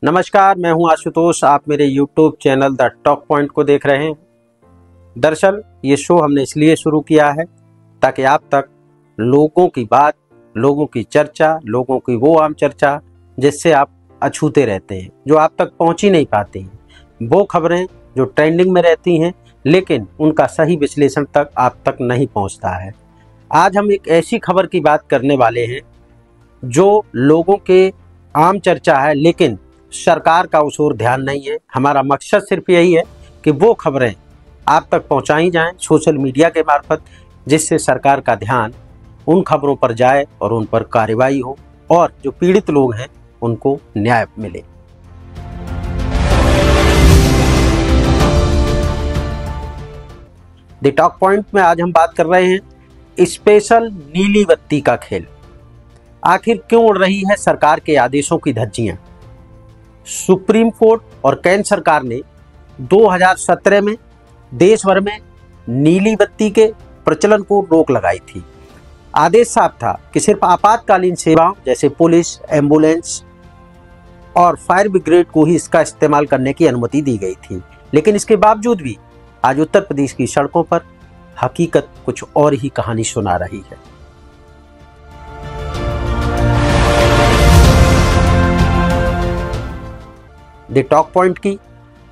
नमस्कार, मैं हूं आशुतोष। आप मेरे YouTube channel the talk point को देख रहे हैं। दरअसल ये शो हमने इसलिए शुरू किया है ताकि आप तक लोगों की बात, लोगों की चर्चा, लोगों की वो आम चर्चा जिससे आप अछूते रहते हैं, जो आप तक पहुंच ही नहीं पाती हैं, वो खबरें जो ट्रेंडिंग में रहती हैं लेकिन उनका सही विश्लेषण तक आप तक नहीं पहुंचता है। आज हम एक ऐसी खबर की बात करने वाले हैं जो लोगों के आम चर्चा है लेकिन सरकार का उस ओर ध्यान नहीं है। हमारा मकसद सिर्फ यही है कि वो खबरें आप तक पहुंचाई जाएं सोशल मीडिया के मार्फत, जिससे सरकार का ध्यान उन खबरों पर जाए और उन पर कार्रवाई हो और जो पीड़ित लोग हैं उनको न्याय मिले। द टॉक पॉइंट में आज हम बात कर रहे हैं स्पेशल नीली बत्ती का खेल। आखिर क्यों उड़ रही है सरकार के आदेशों की धज्जियां? सुप्रीम कोर्ट और केंद्र सरकार ने 2017 में देश भर में नीली बत्ती के प्रचलन को रोक लगाई थी। आदेश साफ था कि सिर्फ आपातकालीन सेवाओं जैसे पुलिस, एम्बुलेंस और फायर ब्रिगेड को ही इसका इस्तेमाल करने की अनुमति दी गई थी। लेकिन इसके बावजूद भी आज उत्तर प्रदेश की सड़कों पर हकीकत कुछ और ही कहानी सुना रही है। द टॉक पॉइंट की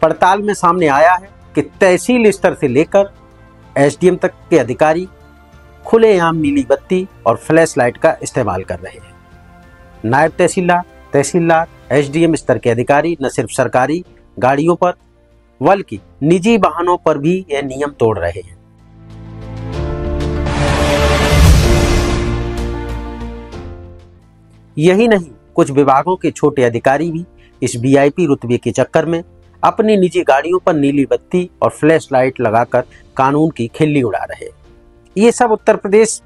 पड़ताल में सामने आया है कि तहसील स्तर से लेकर एसडीएम तक के अधिकारी खुलेआम नीली बत्ती और फ्लैश लाइट का इस्तेमाल कर रहे हैं। नायब तहसीलदार, एसडीएम स्तर के अधिकारी न सिर्फ सरकारी गाड़ियों पर बल्कि निजी वाहनों पर भी यह नियम तोड़ रहे हैं। यही नहीं, कुछ विभागों के छोटे अधिकारी भी इस वीआईपी रुतबे के चक्कर में अपनी निजी गाड़ियों पर नीली बत्ती और फ्लैश लाइट लगाकर कानून की खिल्ली उड़ा रहे हैं। ये सब उत्तर प्रदेश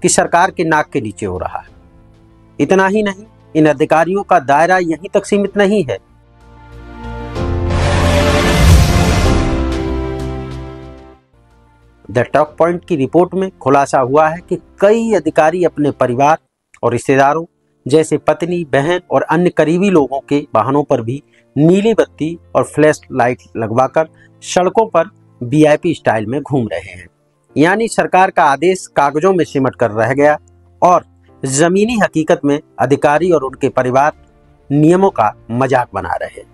की सरकार के नाक के नीचे हो रहा है। इतना ही नहीं, इन अधिकारियों का दायरा यहीं तक सीमित नहीं है। द टॉक पॉइंट की रिपोर्ट में खुलासा हुआ है कि कई अधिकारी अपने परिवार और रिश्तेदारों जैसे पत्नी, बहन और अन्य करीबी लोगों के वाहनों पर भी नीली बत्ती और फ्लैश लाइट लगवाकर सड़कों पर वीआईपी स्टाइल में घूम रहे हैं। यानी सरकार का आदेश कागजों में सिमट कर रह गया और जमीनी हकीकत में अधिकारी और उनके परिवार नियमों का मजाक बना रहे हैं।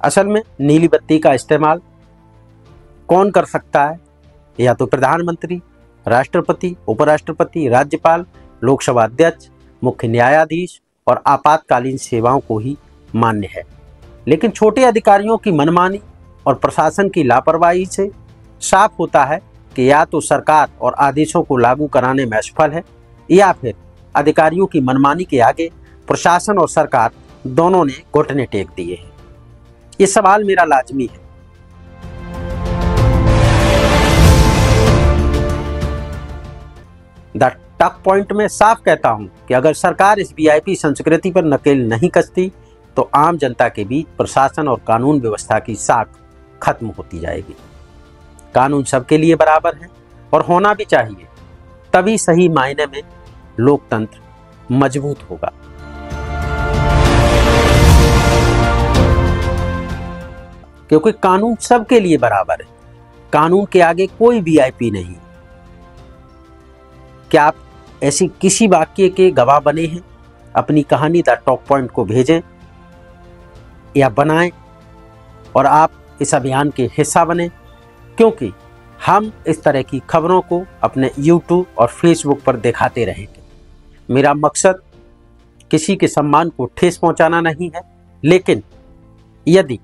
असल में नीली बत्ती का इस्तेमाल कौन कर सकता है? या तो प्रधानमंत्री, राष्ट्रपति, उपराष्ट्रपति, राज्यपाल, लोकसभा अध्यक्ष, मुख्य न्यायाधीश और आपातकालीन सेवाओं को ही मान्य है। लेकिन छोटे अधिकारियों की मनमानी और प्रशासन की लापरवाही से साफ होता है कि या तो सरकार और आदेशों को लागू कराने में असफल है या फिर अधिकारियों की मनमानी के आगे प्रशासन और सरकार दोनों ने घुटने टेक दिए हैं। ये सवाल मेरा लाजमी है। द टॉक पॉइंट में साफ कहता हूं कि अगर सरकार इस वीआईपी संस्कृति पर नकेल नहीं कसती तो आम जनता के बीच प्रशासन और कानून व्यवस्था की साख खत्म होती जाएगी। कानून सबके लिए बराबर है और होना भी चाहिए, तभी सही मायने में लोकतंत्र मजबूत होगा। क्योंकि कानून सबके लिए बराबर है, कानून के आगे कोई वीआईपी नहीं। क्या आप ऐसी किसी वाक्य के गवाह बने हैं? अपनी कहानी द टॉक पॉइंट को भेजें या बनाएं और आप इस अभियान के हिस्सा बने, क्योंकि हम इस तरह की खबरों को अपने YouTube और Facebook पर दिखाते रहेंगे। मेरा मकसद किसी के सम्मान को ठेस पहुंचाना नहीं है, लेकिन यदि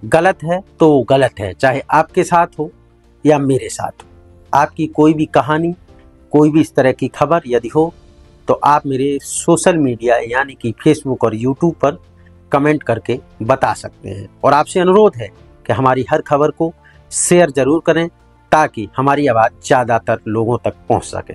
गलत है तो गलत है, चाहे आपके साथ हो या मेरे साथ हो। आपकी कोई भी कहानी, कोई भी इस तरह की खबर यदि हो तो आप मेरे सोशल मीडिया यानी कि फेसबुक और यूट्यूब पर कमेंट करके बता सकते हैं। और आपसे अनुरोध है कि हमारी हर खबर को शेयर जरूर करें ताकि हमारी आवाज़ ज़्यादातर लोगों तक पहुंच सके।